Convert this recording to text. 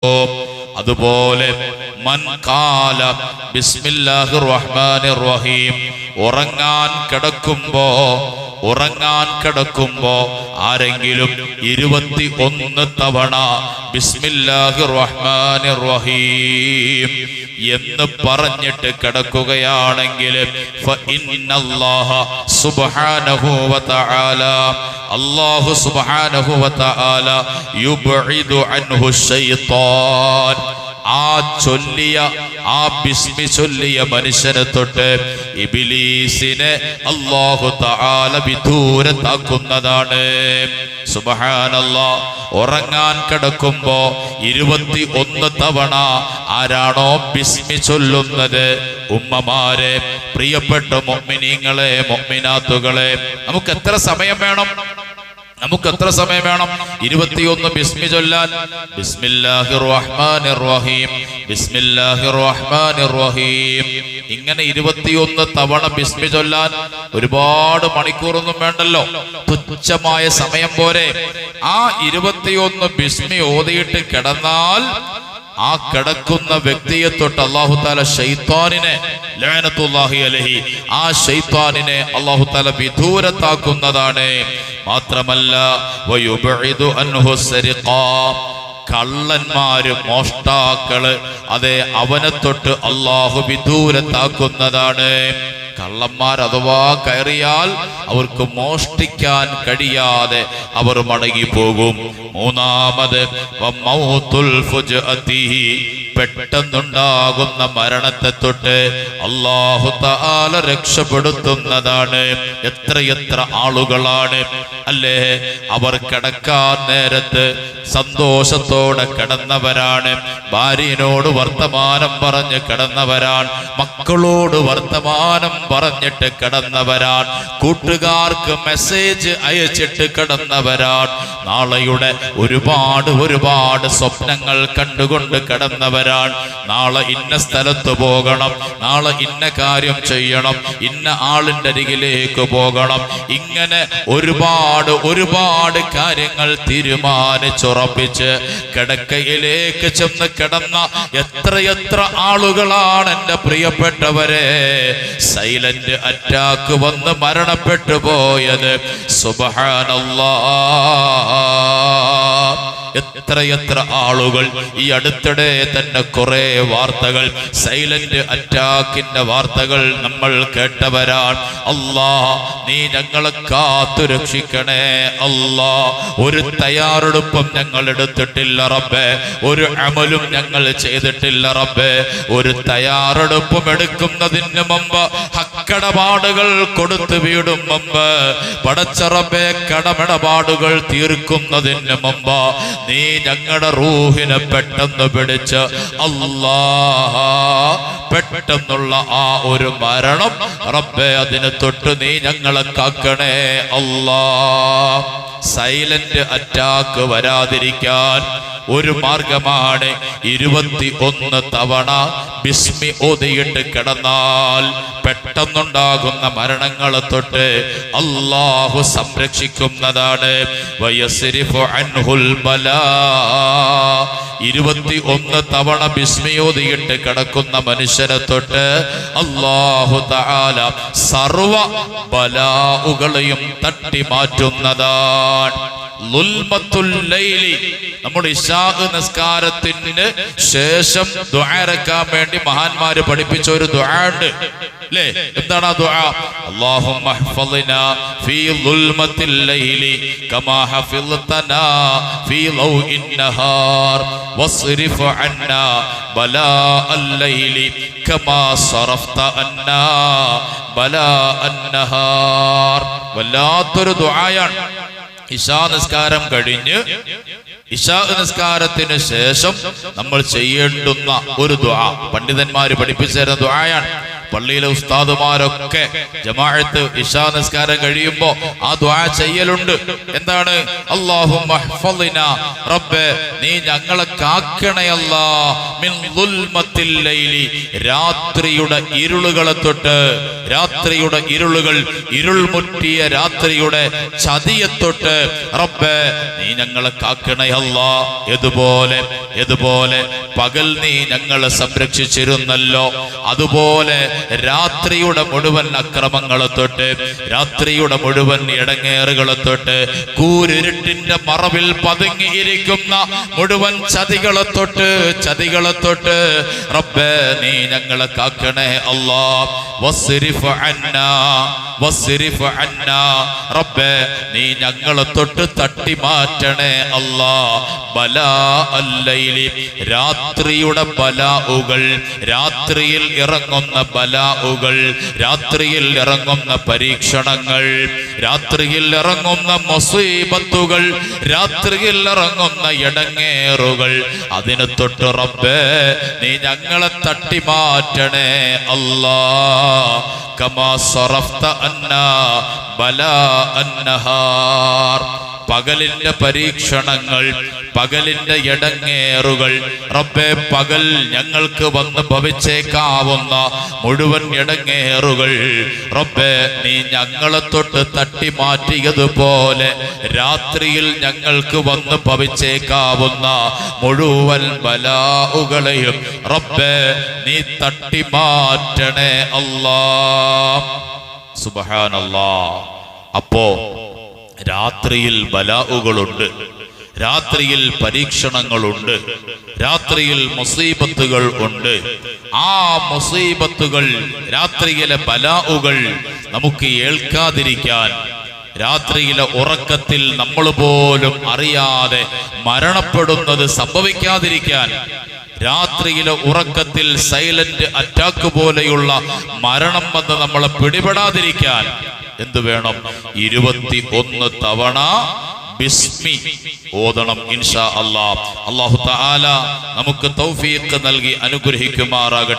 അതുപോലെ മൻ ഖാല ബിസ്മില്ലാഹിർ റഹ്മാനിർ റഹീം ഉറങ്ങാൻ കിടക്കുമ്പോ ആരെങ്കിലും 21 തവണ ബിസ്മില്ലാഹിർ റഹ്മാനിർ റഹീം എന്ന് പറഞ്ഞിട്ട് കിടക്കുകയാണെങ്കിൽ ഫഇന്നല്ലാഹ സുബ്ഹാനഹു വ തആല അല്ലാഹു സുബ്ഹാനഹു വ തആല യുബ്ഇദു അൻഹു ശൈത്താൻ ആ ബിസ്മി ചൊല്ലിയ മനുഷ്യനെ തൊട്ട് ഇബ്ലീസിനെ അല്ലാഹു തആല വിദൂരത്താക്കുന്നതാണ്. സുബ്ഹാനല്ലാഹ്. ഉറങ്ങാൻ കിടക്കുമ്പോ 21 തവണ ആരാണോ ബിസ്മി ചൊല്ലുന്നത്, ഉമ്മമാരെ, പ്രിയപ്പെട്ട മുഅ്മിനീങ്ങളെ, മുഅ്മിനാത്തുകളെ, നമുക്ക് എത്ര സമയം വേണം? 21 ബിസ്മി ചൊല്ലാൻ. ബിസ്മില്ലാഹിർ റഹ്മാനിർ റഹീം, ബിസ്മില്ലാഹിർ റഹ്മാനിർ റഹീം, ഇങ്ങനെ 21 തവണ ബിസ്മി ചൊല്ലാൻ ഒരുപാട് മണിക്കൂറൊന്നും വേണ്ടല്ലോ, തുച്ഛമായ സമയം പോരെ. ആ 21 ബിസ്മി ഓതിയിട്ട് കിടന്നാൽ ആ കിടക്കുന്ന വ്യക്തിയെ തൊട്ട് അല്ലാഹു തആല ശൈത്താനിനെ, ലഅനത്തുല്ലാഹി അലൈഹി, ആ ശൈത്താനിനെ അല്ലാഹു തആല വിദൂരത്താക്കുന്നതാണ്. മാത്രമല്ല വയുബഇദു അൻഹു സരിഖാ, കള്ളന്മാര്, മോഷ്ടാക്കള്, അതെ, അവനെ തൊട്ട് അല്ലാഹു വിദൂരത്താക്കുന്നതാണ്. കള്ളന്മാർ അഥവാ കയറിയാൽ അവർക്ക് മോഷ്ടിക്കാൻ കഴിയാതെ അവർ മടങ്ങിപ്പോകും. മൂന്നാമത് വമൗതുൽ ഫുജ്അതി, പെട്ടെന്നുണ്ടാകുന്ന മരണത്തെ തൊട്ട് അല്ലാഹു തആല രക്ഷപ്പെടുത്തുന്നതാണ്. എത്രയെത്ര ആളുകളാണ് അല്ലേ, അവർ കിടക്കാൻ നേരത്ത് സന്തോഷത്തോടെ കിടന്നവരാണ്, ഭാര്യയോട് വർത്തമാനം പറഞ്ഞ് കിടന്നവരാണ്, മക്കളോട് വർത്തമാനം പറഞ്ഞിട്ട് കിടന്നവരാണ്, കൂട്ടുകാർക്ക് മെസ്സേജ് അയച്ചിട്ട് കിടന്നവരാണ്, നാളെയുടെ ഒരുപാട് സ്വപ്നങ്ങൾ കണ്ടുകൊണ്ട് കിടന്നവരാണ്. നാളെ ഇന്ന സ്ഥലത്ത് പോകണം, നാളെ ഇന്ന കാര്യം ചെയ്യണം, ഇന്ന ആളിൻ്റെ അരികിലേക്ക് പോകണം, ഇങ്ങനെ ഒരുപാട് കാര്യങ്ങൾ തീരുമാനിച്ചുറപ്പിച്ച് കിടക്കയിലേക്ക് ചെന്ന് കിടന്ന എത്രയെത്ര ആളുകളാണ് എൻ്റെ പ്രിയപ്പെട്ടവരെ സൈലന്റ് അറ്റാക്ക് വന്ന് മരണപ്പെട്ടു പോയത്. സുബ്ഹാനല്ലാഹ്. എത്രയെത്ര ആളുകൾ. ഈ അടുത്തിടെ തന്നെ കുറെ വാർത്തകൾ, സൈലന്റ് അറ്റാക്കിന്റെ വാർത്തകൾ നമ്മൾ കേട്ടവരാണ്. അല്ലാ, നീ ഞങ്ങളെ കാത്തു രക്ഷിക്കണേ അല്ലാ. ഒരു തയ്യാറെടുപ്പും ഞങ്ങൾ എടുത്തിട്ടില്ല റബ്ബേ, ഒരു അമലും ഞങ്ങൾ ചെയ്തിട്ടില്ല റബ്ബേ. ഒരു തയ്യാറെടുപ്പും എടുക്കുന്നതിന് മുമ്പ്, കടപാടുകൾ കൊടുത്തു വീടും മുമ്പ്, പടച്ച റബ്ബേ, കടമിടപാടുകൾ തീർക്കുന്നതിന് മുമ്പ് നീ ഞങ്ങളുടെ റൂഹിനെ പെട്ടെന്ന് പിടിച്ച് അല്ലാഹ്, പെട്ടെന്നുള്ള ആ ഒരു മരണം റബ്ബേ, അതിനെ തൊട്ട് നീ ഞങ്ങളെ കാക്കണേ അല്ലാഹ്. സൈലന്റ് അറ്റാക്ക് വരാതിരിക്കാൻ ഒരു മാർഗമാണ് 21 തവണ ബിസ്മി ഓതിയിട്ട് കിടന്നാൽ പെട്ടെന്നുണ്ടാകുന്ന മരണങ്ങളെ തൊട്ട് അല്ലാഹു സംരക്ഷിക്കുന്നതാണ്. വയസ്രിഫു അൻഹുൽ ബലാ, 21 തവണ ബിസ്മി ഓതിയിട്ട് കിടക്കുന്ന മനുഷ്യനെ തൊട്ട് അല്ലാഹു തആല സർവ ബലാഉകളെയും തട്ടി മാറ്റുന്നതാണ്. ളുൽമത്തുൽ ലൈലി, നമ്മൾ ഇശാ നിസ്കാരത്തിന് ശേഷം ദുആ ഇറക്കാൻ വേണ്ടി മഹാന്മാര് പഠിപ്പിച്ച ഒരു ദുആ ഉണ്ട് അല്ലേ? എന്താണ് ആ ദുആ? അല്ലാഹുമ്മ ഹ്ഫളിനാ ഫീ ളുൽമത്തിൽ ലൈലി കമാ ഹഫിൾതനാ ഫീ ലൗഇൻ നഹാർ വസ്രിഫ് അന്നാ ബലാഅൽ ലൈലി കമാ സറഫ്ത അന്നാ ബലാഅൻ നഹാർ. വല്ലാത്തൊരു ദുആയാണ്. ഇശാ നിസ്കാരം കഴിഞ്ഞ് ഇശാ നിസ്കാരത്തിന് ശേഷം നമ്മൾ ചെയ്യേണ്ടുന്ന ഒരു ദുആ പണ്ഡിതന്മാര് പഠിപ്പിച്ചു തരുന്ന ദുആയാണ്. പള്ളിയിലെ ഉസ്താദുമാരൊക്കെ ജമാഅത്ത് ഇശാ നിസ്കാരം കഴിയുമ്പോ ആ ദുആ ചെയ്യലുണ്ട്. എന്താണ്? അല്ലാഹുമ്മ ഹ്ഫളിനാ, റബ്ബേ നീ ഞങ്ങളെ കാക്കണേ അല്ലാ, മിൻ ദുൽമത്തിൽ ലൈലി, രാത്രിയുടെ ഇരുളുകളെ തൊട്ട്, രാത്രിയുടെ ഇരുളുകൾ, ഇരുൾ മുറ്റിയ രാത്രിയുടെ ചതിയെ തൊട്ട് റബ്ബേ നീ ഞങ്ങളെ കാക്കണേ അല്ലാ. എതുപോലെ പകൽ നീ ഞങ്ങളെ സംരക്ഷിച്ചിരുന്നല്ലോ, അതുപോലെ രാത്രിയുടെ മുഴുവൻ അക്രമങ്ങളെ തൊട്ട്, രാത്രിയുടെ മുഴുവൻ ഇടങ്ങേറുകളെ തൊട്ട്, കൂരിരുട്ടിന്റെ മറവിൽ പതുങ്ങിയിരിക്കുന്ന മുഴുവൻ ചതികളെ തൊട്ട് റബ്ബേ നീ ഞങ്ങളെ കാക്കണേ അല്ലാ. വസ്രിഫ് അന്നാ റബ്ബേ നീ ഞങ്ങളെ തൊട്ട് തട്ടി മാറ്റണേ അല്ലാ. ബലാ അല്ലൈലി, രാത്രിയുടെ ബലാഉകൾ, രാത്രിയിൽ ഇറങ്ങുന്ന ബലാഉകൾ, രാത്രിയിൽ ഇറങ്ങുന്ന പരീക്ഷണങ്ങൾ, രാത്രിയിൽ ഇറങ്ങുന്ന മുസീബത്തുകൾ, രാത്രിയിൽ ഇറങ്ങുന്ന ഇടങ്ങേറുകൾ, അതിനെ തൊട്ട് റബ്ബേ നീ ഞങ്ങളെ തട്ടി മാറ്റണേ അല്ലാ. കമാ സറഫ്ത അന്നാ ബലാ അന്നഹാർ, പകലിന്റെ പരീക്ഷണങ്ങൾ, പകലിന്റെ ഇടങ്ങേറുകൾ റബ്ബേ, പകൽ ഞങ്ങൾക്ക് വന്ന് ഭവിച്ചേക്കാവുന്ന മുഴുവൻ ഇടങ്ങേറുകൾ റബ്ബേ നീ ഞങ്ങളെ തൊട്ട് തട്ടി മാറ്റിയതുപോലെ രാത്രിയിൽ ഞങ്ങൾക്ക് വന്ന് ഭവിച്ചേക്കാവുന്ന മുഴുവൻ ബലാഉകളെയും റബ്ബേ നീ തട്ടി മാറ്റണേ അല്ലാ. സുബ്ഹാനല്ലാഹ്. അപ്പോ രാത്രിയിൽ ബലാഉകളുണ്ട്, രാത്രിയിൽ പരീക്ഷണങ്ങളുണ്ട്, രാത്രിയിൽ മുസീബത്തുകൾ ഉണ്ട്. ആ മുസീബത്തുകൾ, രാത്രിയിലെ ബലാഉകൾ നമുക്ക് ഏൽക്കാതിരിക്കാൻ, രാത്രിയിലെ ഉറക്കത്തിൽ നമ്മൾ പോലും അറിയാതെ മരണപ്പെടുന്നത് സംഭവിക്കാതിരിക്കാൻ, രാത്രിയിലെ ഉറക്കത്തിൽ സൈലന്റ് അറ്റാക്ക് പോലെയുള്ള മരണം വന്ന് നമ്മളെ പിടിപെടാതിരിക്കാൻ എന്ത് വേണം? 21 തവണ ബിസ്മി ഓതണം ഇൻഷാ അല്ലാഹ്. അല്ലാഹു തആല നമുക്ക് തൗഫീഖ് നൽകി അനുഗ്രഹിക്കുമാറാകട്ടെ.